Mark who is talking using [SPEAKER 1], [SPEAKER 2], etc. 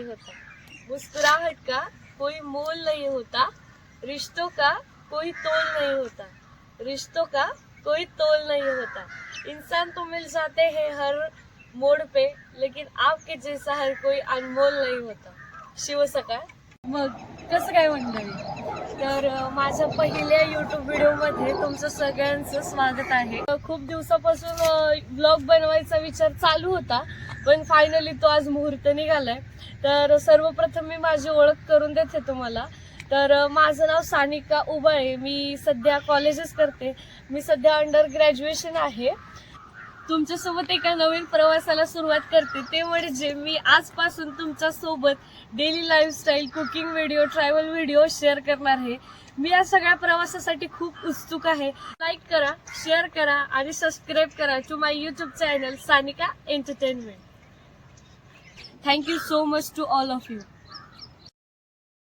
[SPEAKER 1] नहीं होता, मुस्कुराहट का कोई मोल नहीं होता, रिश्तों का कोई तोल नहीं होता, रिश्तों का कोई तोल नहीं होता। इंसान तो मिल जाते हैं हर मोड़ पे, लेकिन आपके जैसा हर कोई अनमोल नहीं होता। शिवसकाळ। मग कसं काय मंडळी, तर माझ्या पहिल्या युट्यूब व्हिडिओमध्ये तुमचं सगळ्यांचं स्वागत आहे। खूप दिवसापासून ब्लॉग बनवायचा विचार चालू होता, पण फायनली तो आज मुहूर्त निघालाय। तर सर्वप्रथम मी माझी ओळख करून देते तुम्हाला। तर माझं नाव सानिका उबाळे, मी सध्या कॉलेजेस करते, मी सध्या अंडर ग्रॅज्युएशन आहे। तुमच्यासोबत एका नवीन प्रवासाला सुरुवात करते, ते म्हणजे मी आजपासून तुमच्या सोबत daily lifestyle, cooking video, travel video share करणार आहे। मी या सगळ्या प्रवासासाठी खूप उत्सुक आहे। लाईक करा, शेअर करा आणि सबस्क्राईब करा to my YouTube channel Sanika entertainment. Thank you so much to all of you.